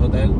hotel.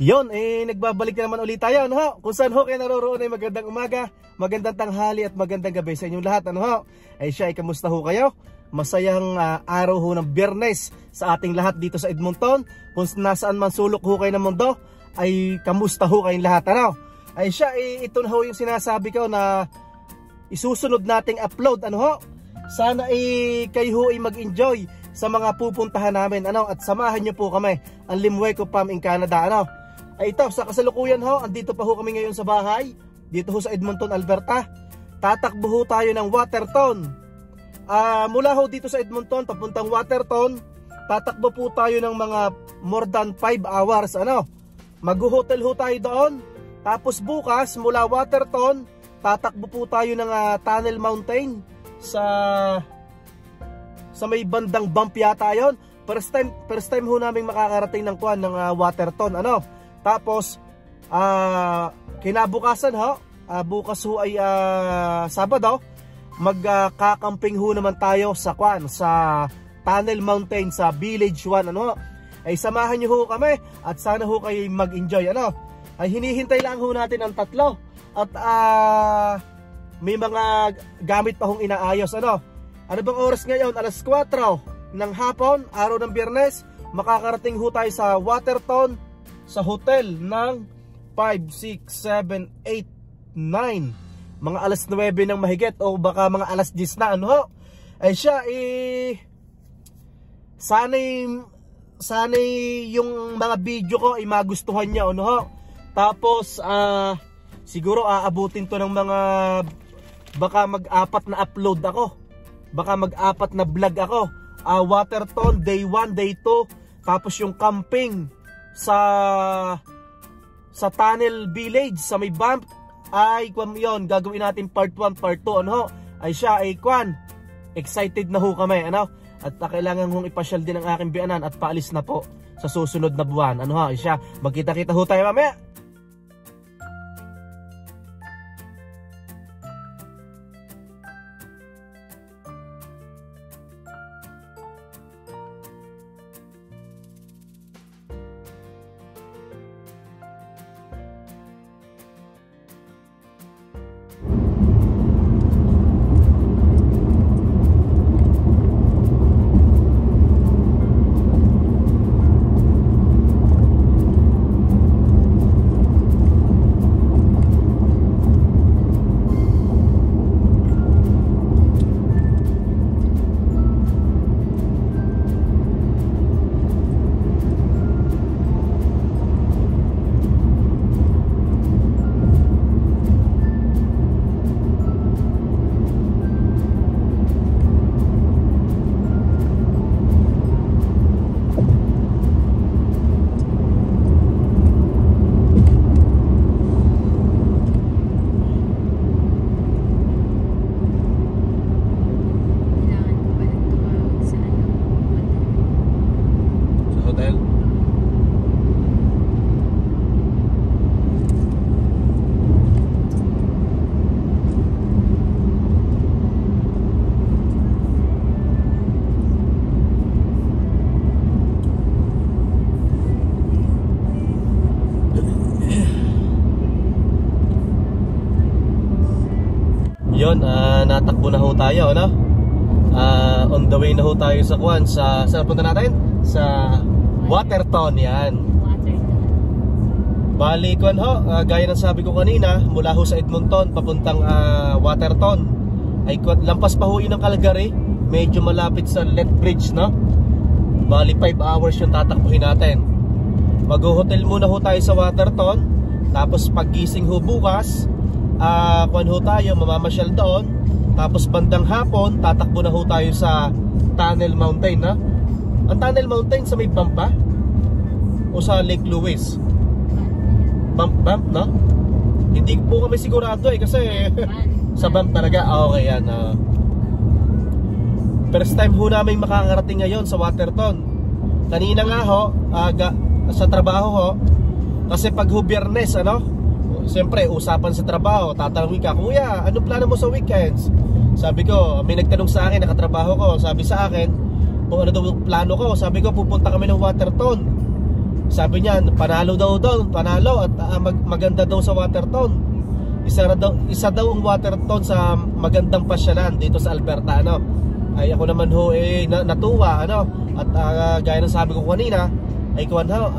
Yon, nagbabalik na naman ulit tayo, ano ho? Kung saan ho kayo naroroon ay magandang umaga, magandang tanghali at magandang gabi sa inyong lahat, ano ho? Ay siya, kamusta ho kayo? Masayang araw ho ng Biyernes sa ating lahat dito sa Edmonton. Kung nasaan man sulok ho kayo ng mundo, ay kamusta ho kayong lahat, ano? Ay siya, ito na ho yung sinasabi ko na isusunod nating upload, ano ho? Sana kayo ho ay mag-enjoy sa mga pupuntahan namin, ano? At samahan nyo po kami, ang Limweco Farm in Canada, ano? Ay ito, sa kasalukuyan ho, andito pa ho kami ngayon sa bahay, dito ho sa Edmonton, Alberta. Tatakbo ho tayo ng Waterton. Mula ho dito sa Edmonton, papuntang Waterton, tatakbo po tayo ng mga more than 5 hours, ano? Mag-hotel ho tayo doon. Tapos bukas, mula Waterton, tatakbo po tayo ng Tunnel Mountain sa may bandang bump yata yon. First time ho namin makakarating ng kuan ng Waterton, ano? Tapos kinabukasan ho, bukas ho ay Sabado, magkakamping ho naman tayo sa kuan sa Tunnel Mountain sa Village 1, ano? Ay samahan niyo ho kami at sana ho kayo mag-enjoy, ano? Ay hinihintay lang ho natin ang tatlo at may mga gamit pa hong inaayos, ano? Ano bang oras ngayon? Alas 4 ng hapon, araw ng Biyernes. Makakarating ho tayo sa Waterton sa hotel ng 5, 6, 7, 8, 9. Mga alas 9 ng mahigit o baka mga alas 10 na, ano ho? Ay siya, sana'y yung mga video ko ay magustuhan niya, ano ho? Tapos, siguro aabutin to ng mga, baka mag-4 na upload ako. Baka mag-4 na vlog ako. Waterton, day 1, day 2. Tapos yung camping sa Tunnel Village, sa may bump, ay kwan yun, gagawin natin part 1, part 2, ano ho? Ay siya, ay kwan, excited na ho kami, ano? At kailangan hong ipasyal din ang aking biyanan at paalis na po sa susunod na buwan, ano ho? Ay siya, magkita-kita ho tayo mamaya. Yun, natakbo na ho tayo, no? On the way na ho tayo sa kuan, saan punta natin? Sa Waterton, yan. Bali kuan ho, gaya ng sabi ko kanina, mula ho sa Edmonton papuntang Waterton ay lampas pa ho yun ng Calgary, medyo malapit sa Lethbridge, no? Bali 5 hours yung tatakbuhin natin. Mag-hotel muna ho tayo sa Waterton. Tapos paggising ho bukas, kuan ho tayo, mamamasyal doon. Tapos bandang hapon, tatakbo na ho tayo sa Tunnel Mountain, ha? Ang Tunnel Mountain sa may bump ba? O sa Lake Louise? Bump, no? Hindi po kami sigurado kasi sa bump talaga. Okay, yan. First time ho namin makakarating ngayon sa Waterton. Kanina nga ho, sa trabaho ho, kasi pag ho Biyernes, siyempre usapan sa trabaho, tatanungin ka, kuya, ano plano mo sa weekends? Sabi ko, may nagtanong sa akin, nakatrabaho ko, sabi sa akin, kung ano daw plano ko, sabi ko, pupunta kami ng Waterton. Sabi niya, panalo daw doon, panalo, at maganda daw sa Waterton. Isa daw ang Waterton sa magandang pasyalan dito sa Alberta, Ay ako naman ho, natuwa, At gaya ng sabi ko kanina, ay kuwan ho,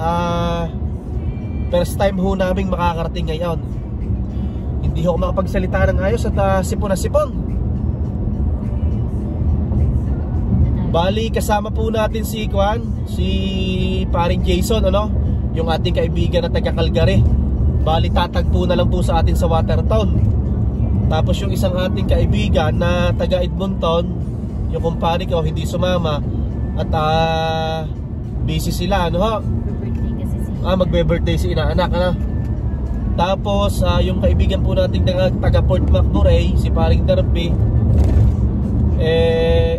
first time ho naming makakarating ngayon. Hindi ho makapagsalita ng ayos at sipon na sipon. Bali, kasama po natin si paring Jason, yung ating kaibigan na taga Calgary. Bali, tatagpo na lang po sa atin sa Waterton. Tapos yung isang ating kaibigan na taga Edmonton, yung kumpare ko, hindi sumama. At busy sila, magbe-birthday si inaanak, Tapos yung kaibigan po natin taga Port McMurray, si paring Derby,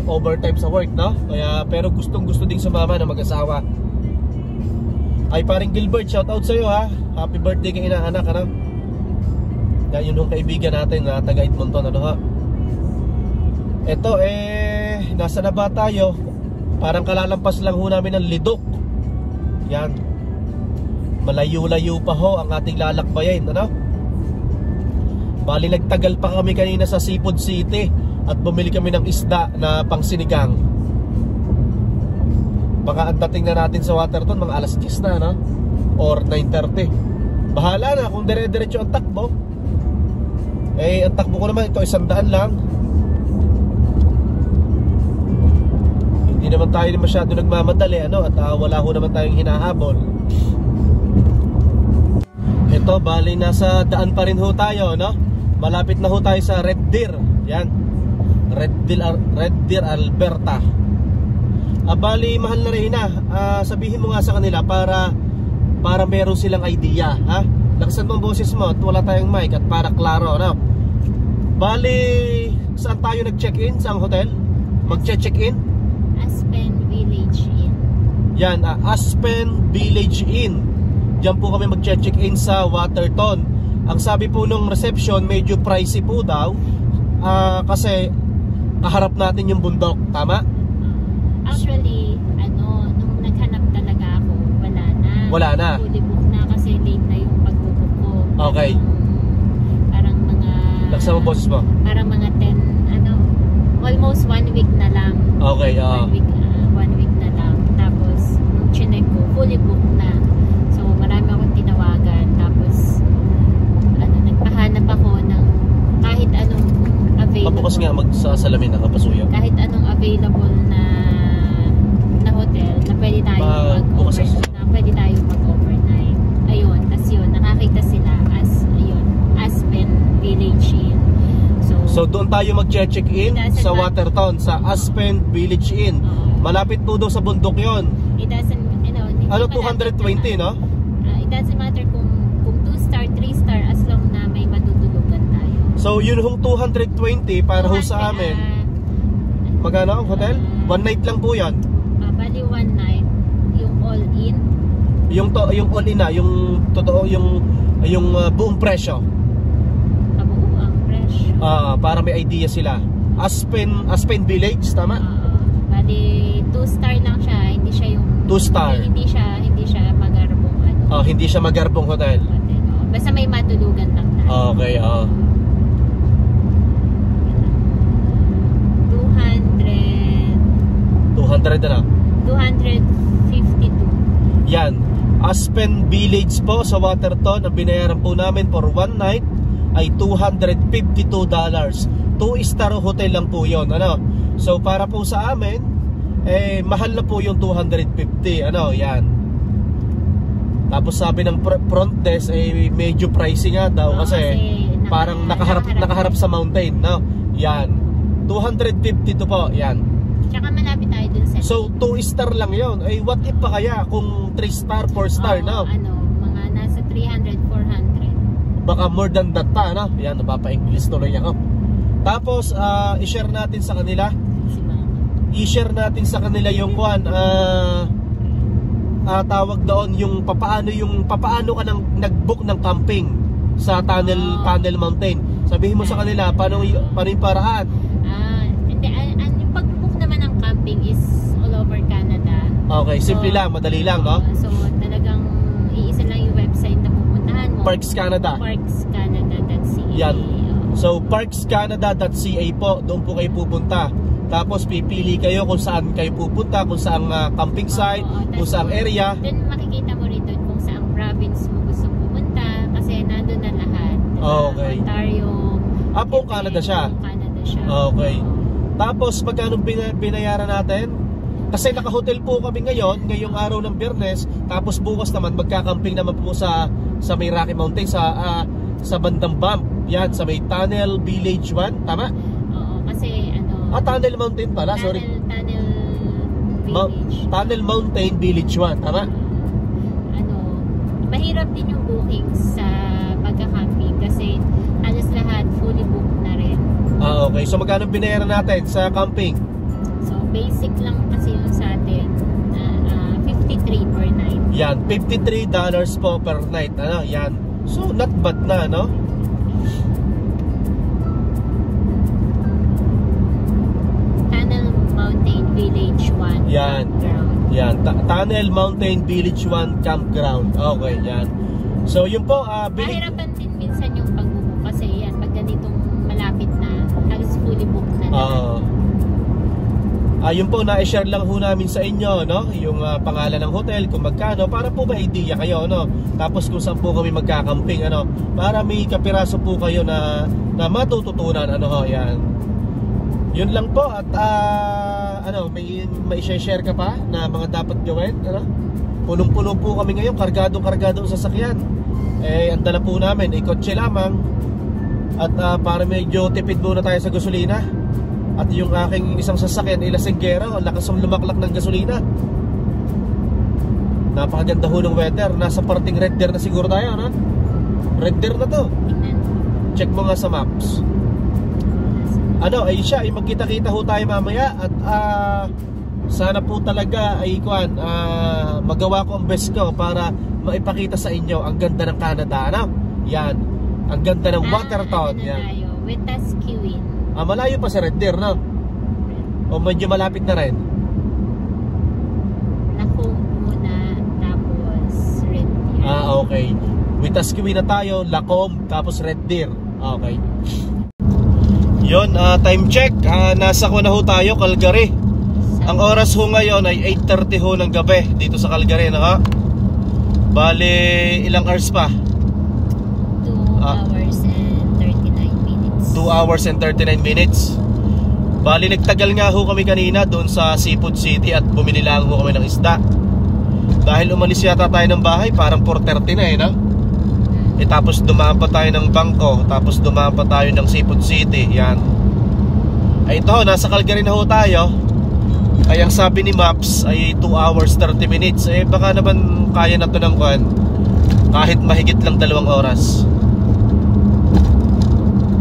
overtime sa work, Kaya, pero gustong-gusto ding sumama na mag-asawa. Ay paring Gilbert, shout out sa iyo, ha. Happy birthday kay inaanak, Yan yung kaibigan natin na taga Edmonton, Ito, nasa na ba tayo? Parang kalalampas lang ho namin ng Lidok. Yan. Malayo-layo pa ho ang ating lalakbayin, Bali, nagtagal pa kami kanina sa Seafood City at bumili kami ng isda na pangsinigang. Baka ang dating na natin sa Waterton mga alas 10 na, or 9:30. Bahala na kung dire-diretso ang takbo. Ang takbo ko naman ito 100 lang. Hindi naman tayo masyado nagmamadali, at wala ho naman tayong hinahabol. Ito, bali nasa daan pa rin ho tayo, Malapit na ho tayo sa Red Deer. Yan, Red Deer, Alberta. Bali, mahal na rin, sabihin mo nga sa kanila para meron silang idea, ha? Lakasan mo ang boses mo at wala tayong mic at para klaro, Bali, saan tayo nag-check-in? Saang hotel? Mag-check-in? Aspen Village Inn. Yan, Aspen Village Inn. Diyan po kami mag-check-in sa Waterton. Ang sabi po nung reception, medyo pricey po daw, kasi kaharap natin yung bundok, tama? Actually, nung naghanap talaga ako, wala na. Wala na? Fully book na kasi late na yung pag-book ko. Okay. Parang mga... Laksa mo boses mo? Parang mga 10, almost 1 week na lang. Okay, 1 week na lang. Tapos, nung chinek ko, fully book na. So, marami akong tinawagan. Tapos, nagpahanap ako ng kahit anong available. Pabukas nga magsasalamin na kapasuyo. Kahit anong available na hotel na pwede tayong mag-overnight. Ayun, tas yun, nakakita sila as Aspen Village Inn. So doon tayo mag-check-in sa Waterton, sa Aspen Village Inn. Malapit po doon sa bundok yon. It doesn't, 220, no? It doesn't matter kung 2-star, 3-star, as long na may matutulugan tayo. So yun hong 220 para ho sa amin. Magkano ang hotel? 1 night lang po yan. Bali 1 night, yung all-in. Yung all-in na, yung totoo, yung buong presyo. Buong ang presyo. Para may idea sila. Aspen Village, tama? Bali 2-star lang siya, hindi siya yung 2-star. Hindi siya magarbong hindi siya magarbong hotel. Basta may matulugan lang tayo. Okay, 200 na. 252. Yan. Aspen Village po sa Waterton. Ang binayaran po namin for 1 night ay $252. 2-star hotel lang po yun, So para po sa amin, mahal na po yung 250, yan. Tapos sabi ng front desk ay medyo pricey nga daw kasi parang nakaharap sa mountain, no? Yan. 250 to po, yan. Tsaka malapit tayo dun sa... So 2 star lang 'yon. Ay what if pa kaya kung 3 star, 4 star, no? Ano, mga nasa 300, 400. Baka more than that pa, no? Yan, napapa-English tuloy ako. Tapos i-share natin sa kanila. I-share natin sa kanila yung tawag doon yung papaano ka nag-book ng camping sa Tunnel Mountain. Sabihin mo sa kanila paano yung paraan. Hindi, yung pag-book naman ng camping is all over Canada. Okay, simple lang, madali lang, no? So talagang iisa lang yung website na pupuntahan mo. Parks Canada. Parkscanada.ca. Yan. So parkscanada.ca po, doon po kayo pupunta. Tapos pipili kayo kung saan kayo pupunta, kung saan camping site, kung saan area. Then makikita mo rin doon kung saan province mo gusto pumunta kasi nandun na lahat. Okay. Ontario. Buong Canada siya. Canada siya. Okay. Tapos magkano binayaran natin? Kasi naka-hotel po kami ngayong araw ng Biyernes. Tapos bukas naman magka-camping naman po sa may Rocky Mountain sa bandang Banff. Yan, sa may Tunnel Village 1, tama? Oo, kasi Tunnel Mountain pala, sorry. Tunnel Village. Tunnel Mountain Village 1, tama? Mahirap din yung booking sa pagka-camping kasi halos lahat fully booked na rin. Okay. So magkano binayaran natin sa camping? So basic lang kasi yun sa atin. 53 per night. Yan, $53 po per night. Yan. So not bad na, no? Village 1 yan. Campground. Yan, Tunnel Mountain Village 1 Campground. Okay, yan. So yun po, mahirapan din minsan yung pag-book kasi yan, pag ganitong malapit na, halos fully booked na yun po, na-share lang ho namin sa inyo, no? Yung pangalan ng hotel, kung magkano, para po may idea kayo, no? Tapos kung saan po kami magkakamping, para may kapiraso po kayo na matututunan, yan. Yun lang po at may share ka pa na mga dapat gawin, Punong-puno po kami ngayon, kargado-kargado ang sasakyan. Ang dala po namin ay kotse lamang. At para medyo tipid muna tayo sa gasolina. At yung aking isang sasakyan ay lasinggero, lakas ang lumaklak ng gasolina. Napakaganda ho ng weather. Nasa parting Red Deer na siguro tayo, no? Red Deer na to. Check mo nga sa maps. Ay siya, ay magkita-kita ho tayo mamaya. At sana po talaga ay magawa ko ang best ko para maipakita sa inyo ang ganda ng Canada, Yan, ang ganda ng Watertown. Yan. Wetaskiwin. Malayo pa sa Red Deer, no? O medyo malapit na rin? Lacombe muna, tapos Red Deer. Okay. Wetaskiwin na tayo, Lacombe, tapos Red Deer. Okay. Yun, time check. Nasa na ho tayo, Calgary. Ang oras ho ngayon ay 8:30 ho ng gabi dito sa Calgary, Bale, ilang hours pa? 2 hours and 39 minutes. 2 hours and 39 minutes. Bale, nagtagal nga ho kami kanina doon sa Seafood City at bumili lang ho kami ng isda. Dahil umalis yata tayo ng bahay, parang 4:30 na, tapos dumaan pa tayo ng bangko, tapos dumaan pa tayo ng Seafood City. Yan. Ito, nasa Calgary na ho tayo. Ay ang sabi ni Maps ay 2 hours 30 minutes. Baka naman kaya na to ng kahit mahigit lang 2 oras.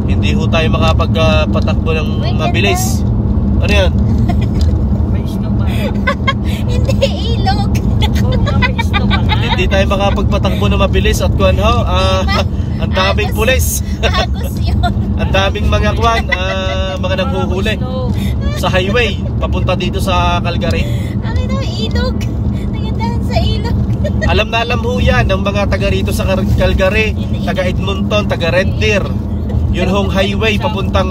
Hindi ho tayo makapagpatakbo ng mabilis. Ano yan? May snow pa. Hindi, ilog. May snow pa. Hindi tayo makapagpatakbo ng mabilis at ang daming pulis. Ang daming mga mga nanghuhuli sa highway papunta dito sa Calgary. Ilog. Nagandahan sa ilog. Alam na alam ho yan ng mga taga rito sa Calgary, taga Edmonton, taga Red Deer. Yun hong highway papuntang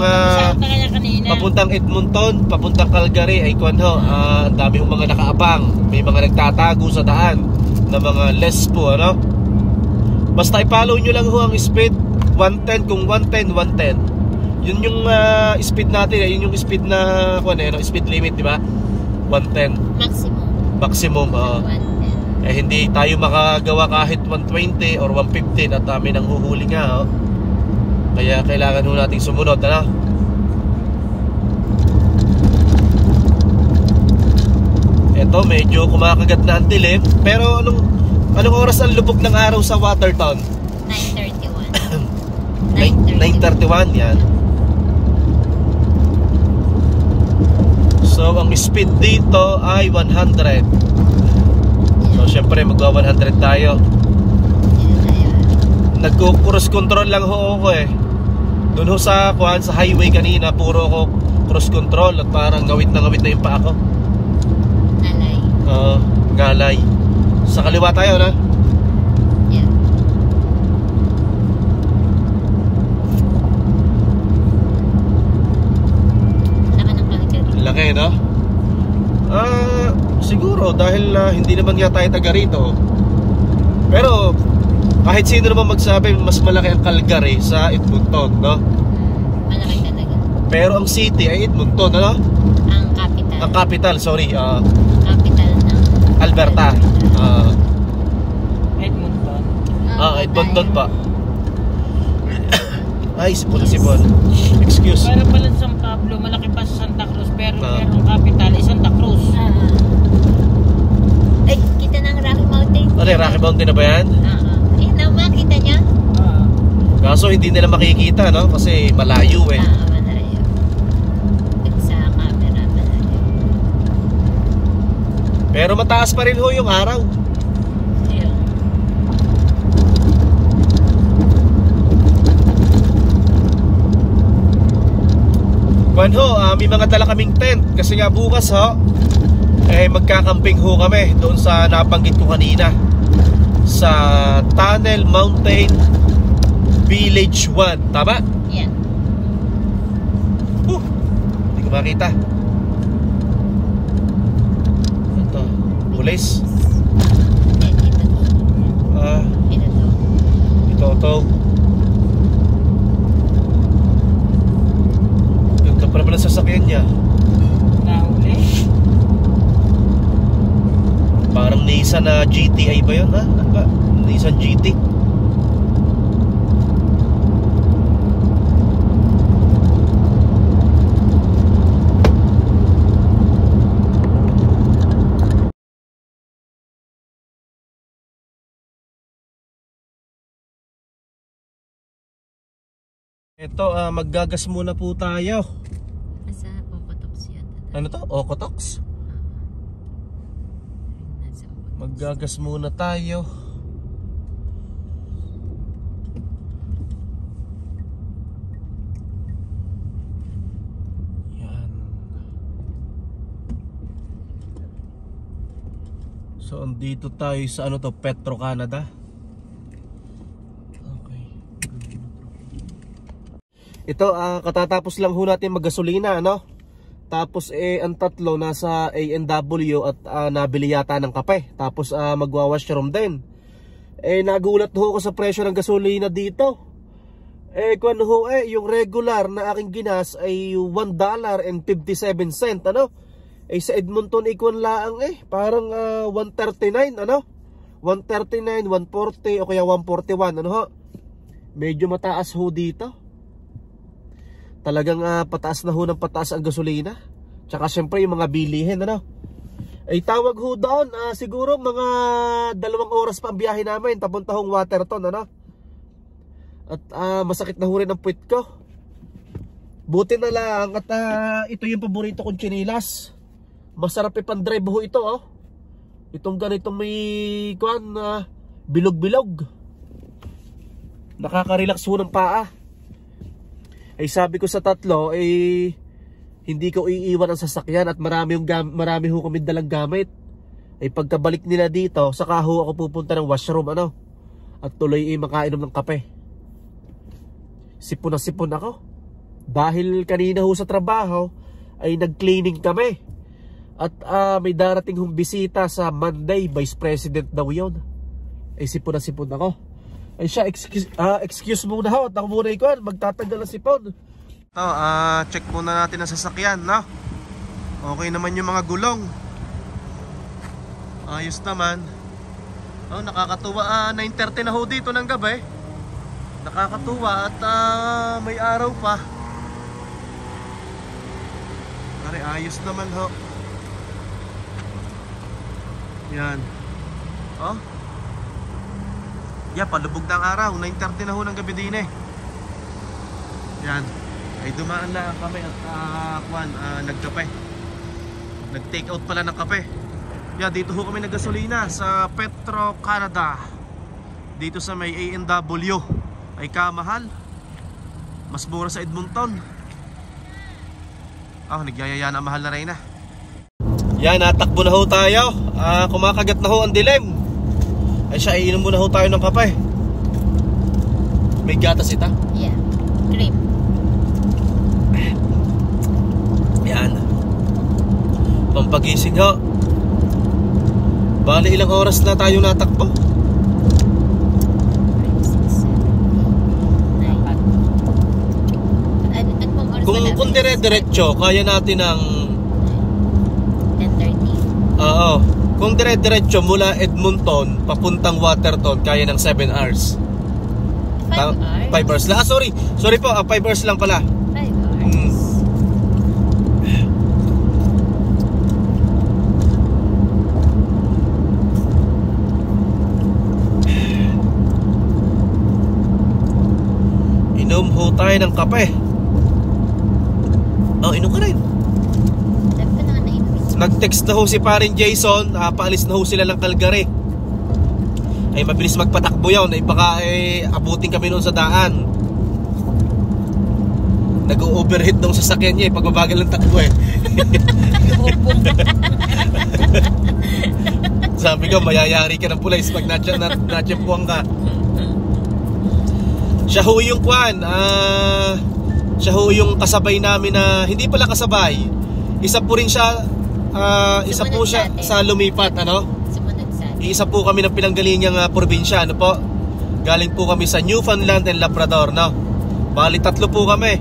Edmonton, papuntang Calgary ay ang dami hong mga nakaabang. May mga nagtatago sa daan na mga lesbo, Basta i-follow nyo lang ho ang speed 110, kung 110, 110. Yun yung speed natin, yun yung speed na speed limit, di ba? 110 Maximum. eh hindi tayo makagawa kahit 120 or 115 at may nang huhuli nga, oh. Kaya kailangan ho nating sumunod, ano? Ito medyo kumakagat na ang dilim. Pero anong oras ang lubog ng araw sa Watertown? 9:31. 9:31 yan. So ang speed dito ay 100. So syempre magwa 100 tayo. Nagko-cruise control lang ho ako eh. Doon ho sa highway kanina, puro ako cruise control at parang ngawit na yung paa ko. Ngalay. Ngalay. Sa kaliwa tayo na. Yeah. Laki ng Calgary. Laki, no? Siguro dahil hindi naman nga tayo taga rito. Pero kahit sino naman magsabi mas malaki ang Calgary sa Edmonton, no? Malaki talaga. Pero ang city ay Edmonton, ano? Ang capital. Ang capital, sorry. Capital ng Alberta. Edmonton. Edmonton pa. Ay, sipon. Excuse. Para pala sa San Pablo, malaki pa sa Santa Cruz, pero ang capital ay Santa Cruz. Ay, kita ng Rocky Mountain. Ano yung Rocky Mountain na ba yan? Ayun naman, kita niya? Kaso hindi nila makikita, no? Kasi malayo eh. Malayo. Sa camera, malayo. Pero mataas pa rin ho yung araw. Yeah. Kwan ho, may mga dala kaming tent. Kasi nga bukas ho, magkakamping ho kami doon sa nabanggit ko kanina, sa Tunnel Mountain Village 1. Tama? Yeah. Hindi ko makita. Ito, pulis. Ito. Ito pa naman ang sasakyan niya. Nahuli? Parang Nissan na GTI ba yun, ha? Ano ba? Nissan GT. Ito, maggagas muna po tayo. Nasa Okotoks yata. Ano to? Okotoks? Nasa Okotoks. Maggagas muna tayo. Yan. So andito tayo sa ano to, Petro Canada. Ito, katatapos lang ho natin maggasolina, ano? Tapos ang tatlo nasa A&W at nabili yata ng kape. Tapos magwa-washroom din. Nagulat ho ako sa presyo ng gasolina dito. Kung ano ho, yung regular na aking ginas ay $1.57, ano? Sa Edmonton ikon laang parang 139, ano? 139, 140 o kaya 141, ano ho? Medyo mataas ho dito. Talagang pataas na ho ng pataas ang gasolina. Tsaka syempre yung mga bilihin, ano? Tawag ho doon, siguro mga 2 oras pa ang biyahe namin papunta hong Watertown, ano? At masakit na ho rin ang puwit ko. Buti na lang at ito yung paborito kong chinilas. Masarap ipandrive ho ito, oh. Itong ganitong may bilog-bilog. Nakaka-relax ho ng paa. Sabi ko sa tatlo, hindi ko iiwan ang sasakyan at marami ho kami dalang gamit. Pagkabalik nila dito, saka ho ako pupunta ng washroom, ano? At tuloy makainom ng kape. Sipon na sipon ako. Dahil kanina ho sa trabaho, ay nag-cleaning kami. At may darating hong bisita sa Monday, Vice President daw yun. Sipon na sipon ako. Siya, excuse muna ho. At ako muna ikuan, magtatanggal ng sipon. Check muna natin ang sasakyan, no? Okay naman yung mga gulong. Ayos naman. Oh, nakakatuwa. 9:30 na ho dito ng gabi. Nakakatuwa at may araw pa. Pare, ayos naman ho. Yan. Oh. Yeah, palubog ng araw. 9:30 na ho ng gabi din eh. Yan. Ay dumaan lang kami at nagkape. Nag-take out pala ng kape. Yeah, dito ho kami naggasolina sa Petro Canada. Dito sa may A&W. Ay kamahal. Mas mura sa Edmonton. Nagyayaya na mahal na rin na. Yan, natakbo na ho tayo. Kumakagat na ho ang dilim. Ay siya, iinom muna ho tayo ng kape. May gatas ita? Yeah, cream. Yan. Pampagising ho. Bali ilang oras na tayo natakbo? 5, 6, 7, 8, 9. Kung dire-diretso, kaya natin ng 10:30. Oo. Kung dire-diretso mula Edmonton papuntang Waterton, kaya ng 7 hours. 5 hours? 5 hours lang. Sorry po, 5 hours lang pala. 5 hours. Inom ho tayo ng kape. Inom ka rin. Sabi ko na nga na-inom. Nag-text na ho si parin Jason, paalis na ho sila ng Calgary. Ay mabilis magpatakbo yun. Ay baka abutin kami noon sa daan. Nag-overheat daw sa sasakyan niya pag mabagal ng takbo eh. Sabi ko, mayayari ka ng pulis pag natsyempuan ka. Siya ho yung siya ho yung kasabay namin na hindi pala kasabay. Isa po rin siya isa po siya sa lumipat, Sumunod sa atin. Isa po kami ng pinanggalingang probinsya, po. Galing po kami sa Newfoundland and Labrador, Bali 3 po kami.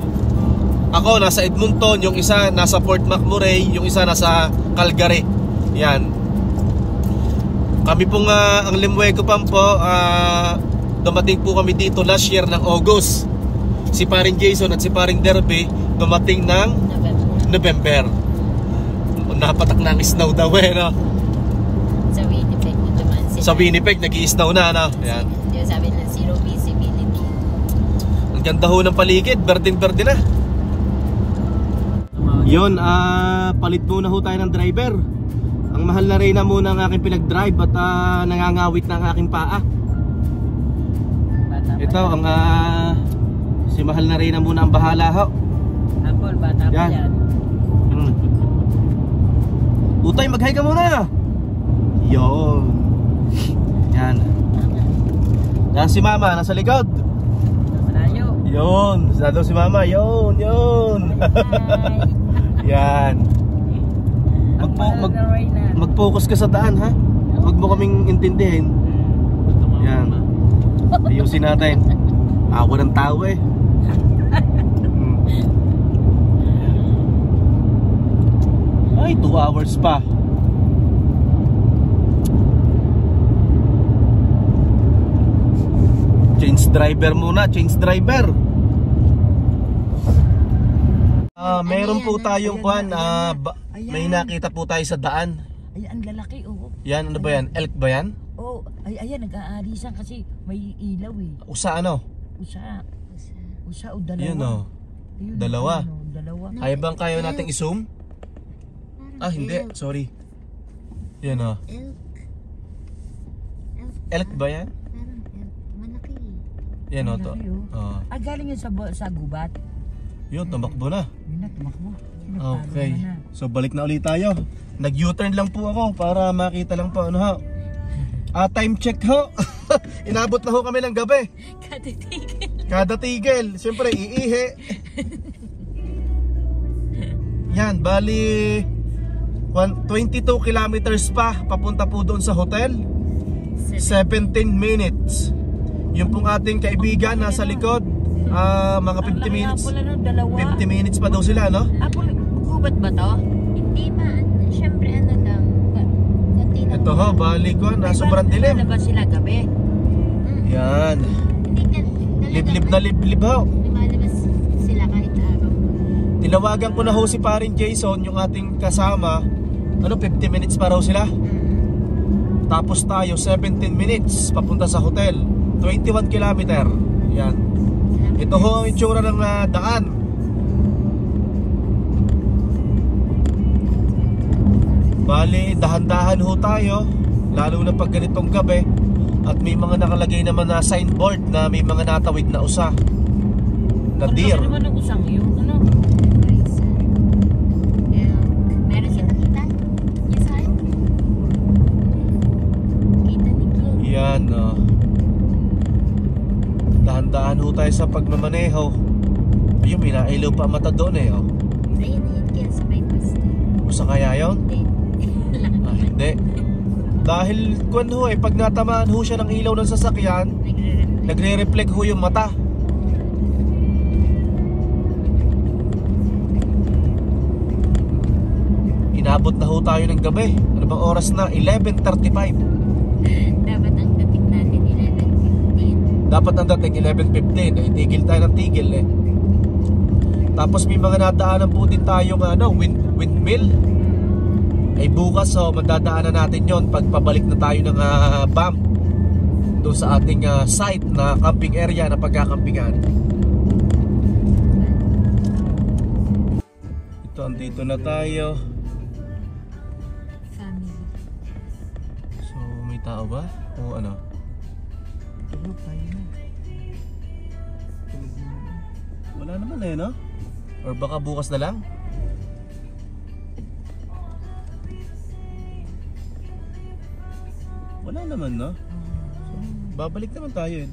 Ako nasa Edmonton, yung isa nasa Fort McMurray, yung isa nasa Calgary. Yan. Kami pong ang Limueco po, dumating po kami dito last year ng August. Si paring Jason at si paring Derby dumating ng November. Napatak na ang snow daw Sa Winnipeg na naman sila. Sa Winnipeg nag-i-snow na Yan. Sabi na zero visibility. Ang ganda ho ng paligid, berdeng-berde na. Yun, palit muna ho tayo ng driver. Ang mahal na Reyna muna ang aking pinag-drive at nangangawit na ang aking paa. Ito ang si mahal na Reyna muna ang bahala ho. Apple, bata pa yan. Utay, mag-hi ka muna. Yun. Yan. Yan si mama, nasa likod. Malayo. Yun, nasa si mama. Yun. Yan. Mag-focus ka sa daan, ha? Huwag mo kaming intindihin. Yan. Ayusin natin. Ako ng tao eh. Ay, 2 hours pa. Change driver muna, change driver. Meron po tayong may nakita po tayo sa daan. Ay, ang lalaki, Yan, ano ba yan? Elk ba yan? Ayan, nag-aarisan kasi may ilaw eh. Usa Usa o dalawa. Yun o. Ayun, Dalawa. Dalawa. Kaya bang kaya nating i-zoom? Hindi. Sorry. Yan o. Elk ba yan? Malaki. Yan o to. Galing yun sa gubat. Yun, tumakbo na. Yun na, tumakbo. Okay. So balik na ulit tayo. Nag-U-turn lang po ako para makita lang po time check ho. Inabot na ho kami ng gabi. Kada tigil. Siyempre iihi. Yan, bali 22 kilometers pa papunta po doon sa hotel. 17 minutes. Yung pong ating kaibigan nasa likod, mga 50 minutes. 50 minutes pa daw sila, Gubat ba to? Hindi man. Siyempre lang. Konti Ito ho, balik ko, sobrang dilim. Lalabas sila gabi. Yan. Hindi ka Liblib na liblib ho. lumalabas sila kahit araw. Tinawagan ko na ho si parin Jason, yung ating kasama. 50 minutes pa raw sila. Tapos tayo 17 minutes papunta sa hotel. 21 kilometer. Yan. Ito ho ang itsura ng daan. Bali, dahan-dahan ho tayo, lalo na pag ganitong gabi. At may mga nakalagay naman na signboard na may mga natawid na usa na deer. Ano naman ang usang yung ano? Meron siya nakita? Yes, sir? Kita ni Kiel. Yan, dahan-dahan ho tayo sa pagmamaneho. Ayun, may nailaw pa mata doon eh. Ayun, Kiel sa bypass. Usa kaya yun? Hindi. Hindi. Dahil kung ho pag natamaan ho siya ng ilaw ng sasakyan, nagre-reflect ho yung mata. Inabot na ho tayo ng gabi. Ano bang oras na? 11:35. Dapat ang dating natin 11:15. Dapat ang dating 11:15. Tigil tayo ng tigil eh. Tapos may mga nadaanan po din tayong windmill. Ay bukas madadaanan natin yon pag pabalik na tayo ng BAM doon sa ating site na camping area na pagkakampingan. Ito, andito na tayo. Family. So may tao ba? O ano? Tulog tayo na. Wala naman eh, no? Or baka bukas na lang? Wala naman, no? So, babalik naman tayo eh.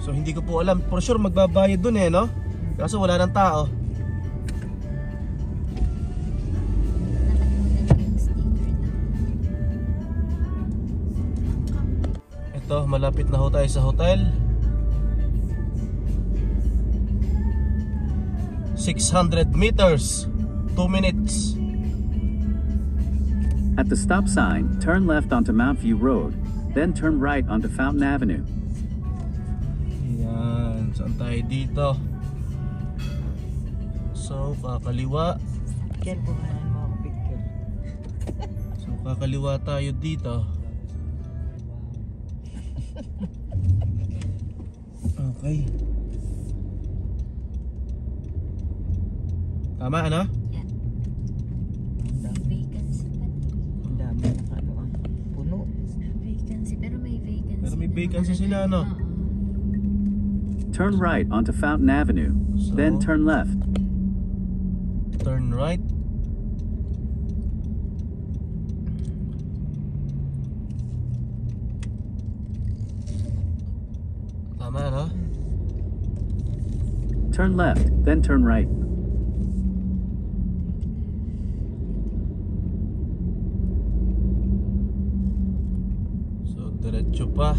So hindi ko po alam. For sure magbabayad dun eh, no? Kaso wala ng tao. Nakalimutan ko yung sticker na. Ito, malapit na ho tayo sa hotel. 600 meters, 2 minutes. At the stop sign, turn left onto Mount View Road, then turn right onto Fountain Avenue. Yan, saan tayo dito? So, kakaliwa. Ken, buhanan mo ako picture. So, kakaliwa tayo dito. Okay. Tama, ano? Yan. Vacancy pa. Ang dami na puno. Vacancy, pero may vacancy. Pero may vacancy sila, ano? Oo. Turn right onto Fountain Avenue, So, then turn left. turn right. Tama, ano? Turn left, then turn right. So, diretso pa.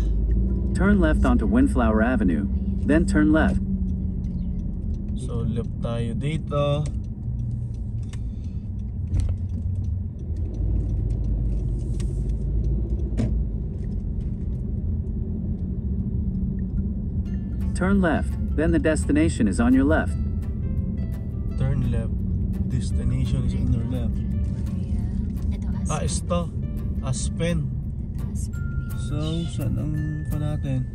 Turn left onto Windflower Avenue, then turn left. So, left tayo dito. Turn left, then the destination is on your left. Turn left. Destination is on your left. Ito, Aspen. Ito. Aspen. Aspen. So, saan ang pa natin?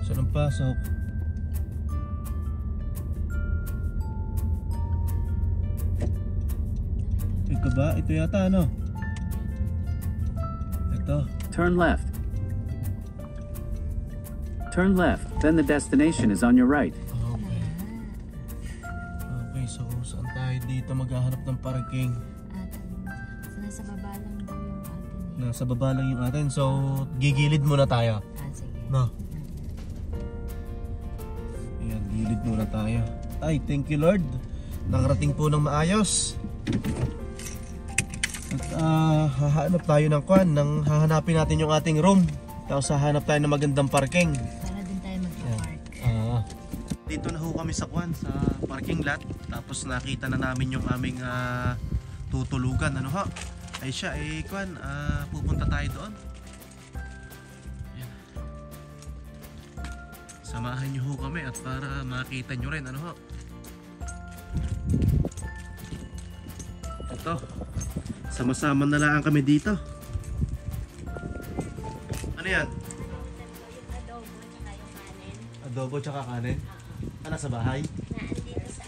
Saan ang pasok? Ito ba? Ito yata, ano? Ito. Turn left. Turn left, then the destination is on your right. Okay. Okay, so saan tayo dito maghahanap ng parking? Nasa baba lang daw yung atin. Nasa baba lang yung atin. So, gigilid muna tayo. Sige. No. Ayan, gilid muna tayo. Ay, thank you Lord. Nakarating po ng maayos. At hahanap tayo ng hahanapin natin yung ating room. Tapos hahanap tayo ng magandang parking. Para din tayo mag-park. Dito na ho kami sa sa parking lot. Tapos nakita na namin yung aming tutulugan. Ano ha? ay siya pupunta tayo doon. Ayan. Samahan niyo ho kami at para makita niyo rin ano ho. Ito, sama-sama na lang kami dito. Ano yan? Adobo tsaka yung kanin. Adobo tsaka kanin? Nasa bahay? Naandito sa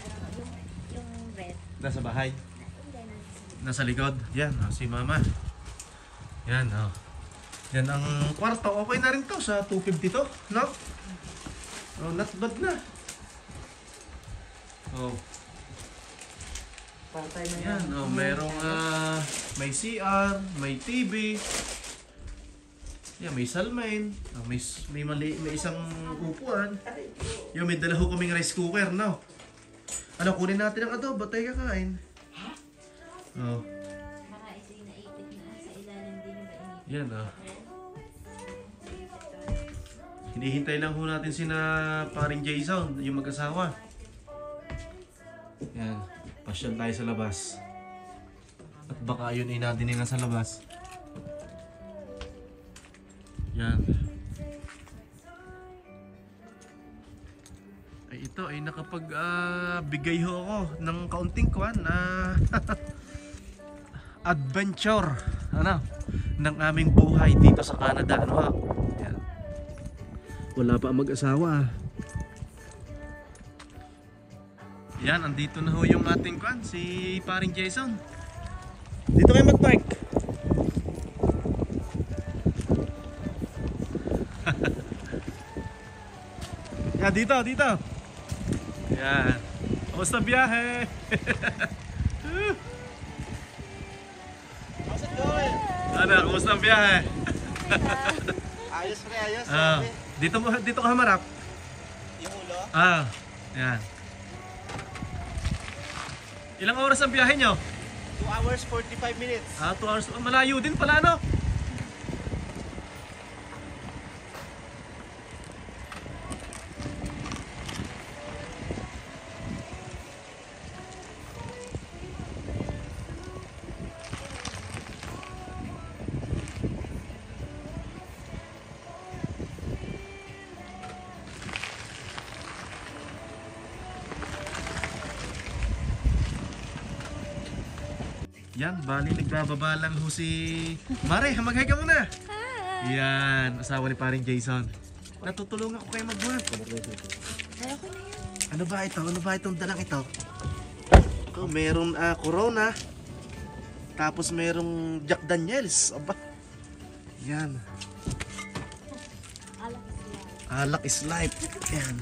yung red. Nasa bahay? Hindi, Nasa likod? Yan, si mama. Yan, yan ang kwarto. Okay na rin to sa 250 to, no? Oh, not bad na. Oh. Yan, merong may CR, may TV. Yan, may salmain, may isang upuan. Yung may dala ho kaming rice cooker, no? Ano, kunin natin ang adobo, tayo kakain. Oh. baka ito yung naipit na sa ilalim din yung ba Yan, hinihintay lang ho natin sina paring Jason, yung mag-asawa. Yan, pasyal tayo sa labas. At baka yun ay nadiningan sa labas. Yan. Ay ito ay nakapag-bigay ho ako ng kaunting adventure ng aming buhay dito sa Canada, Yan. Wala pa ang mag-asawa. Yan, andito na ho yung ating si paring Jason. Dito kayo mag-park. Yan, dito. Yan. Kamusta biyahe? How's it going? Ano, kamusta ang biyahe? Ayos pre, ayos. Dito ka hamarap. Yung ulo? Yan. Ilang oras ang biyahe nyo? 2 hours 45 minutes. 2 hours. Malayo din pala, no? Yan, bali nagbababa lang ho si Mare, mag-hi ka muna. Hi! Yan, asawa ni paring Jason. Natutulungan ko kayo magbuhat. Ano ba ito? Ano ba itong dalang ito? Meron Corona. Tapos merong Jack Daniels. Aba. Yan. Alak is life. Yan.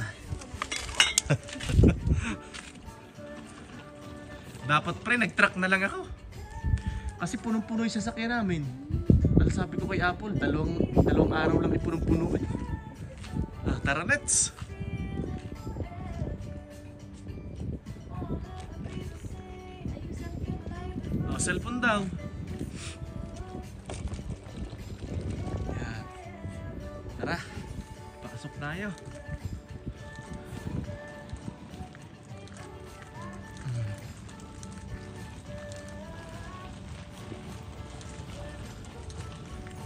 Dapat pre, nag-truck na lang ako. Kasi punong-puno yung sasakyan namin. Dahil sabi ko kay Apple, dalawang araw lang ipunong-puno eh. Tara, let's! Cellphone daw. Yan. Tara, pakasok tayo.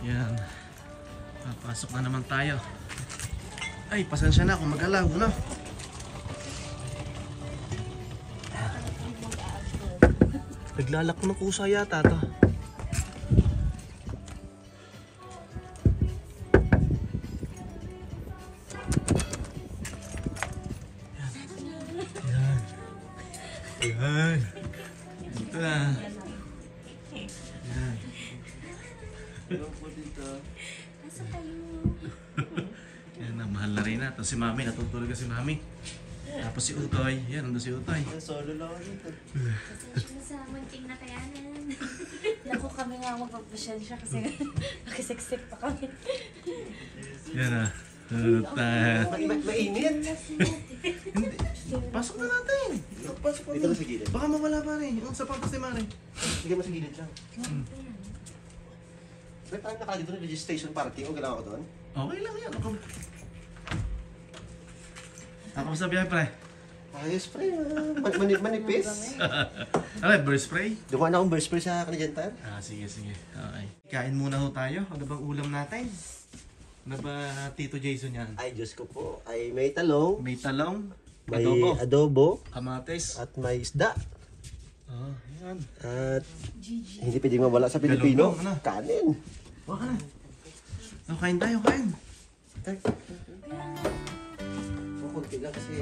Yan. Papasok na naman tayo. Ay, pasensya na kung mag-alaw, no? Naglalak ko ng kusa yata to. Yan. Yan. Dito na. Yan. Yan na, mahal na rin na. Tapos si Mami, natutulog si Mami. Tapos si Utoy, yan, nandun si Utoy. Solo lang ako dito. sa munting na kayanan. Naku, kami nga magpapasensya kasi nakiseksik pa kami. Yan na. Mainit. Hindi. Pasok na natin. Pasok na. Dito na sa gilid. Baka mawala pa rin. Yung sapatos ni Mami. Sige mo sa gilid lang. May parang nakalagay doon registration parking o galaw ko doon? Okay lang yan. Ako sa biyahe, pre. Ayos pre, manipis. Ano, bird spray? Dumaan akong burst spray sa Canadian Tire. Sige. Okay. Kain muna ho tayo. Ano bang ulam natin? Ano ba, Tito Jason yan? Ay, Diyos ko po. Ay, may talong, May talong, may adobo, adobo, kamatis. at may isda. Yan. At hindi pwedeng mawala sa Pilipino. Galunggong, ano? Kanin. Waka na. Kain tayo, kain. Kunti lang kasi...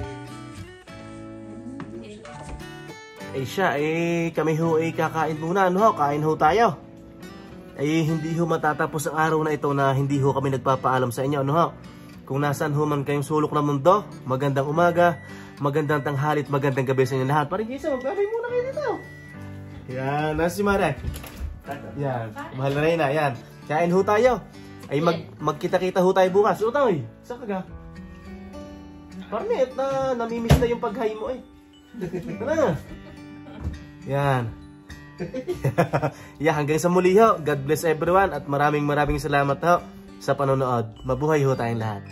Siya, kami ho kakain muna, ano ho, kain ho tayo. Hindi ho matatapos ang araw na ito na hindi ho kami nagpapaalam sa inyo, ano ho. Kung nasaan ho man kayong sulok ng mundo, magandang umaga, magandang tanghali at magandang gabi sa inyo lahat. Parang Jason, magbabay muna kayo dito. Yan, nasa si Mare. Yan, mahal na Reyna, yan. Kain ho tayo. Magkita-kita ho tayo bukas. Utoy, saan ka ga? Parang namimiss na yung paghay mo Ano? Yan. Hanggang sa muli ho. God bless everyone at maraming salamat ho sa panonood. Mabuhay ho tayong lahat.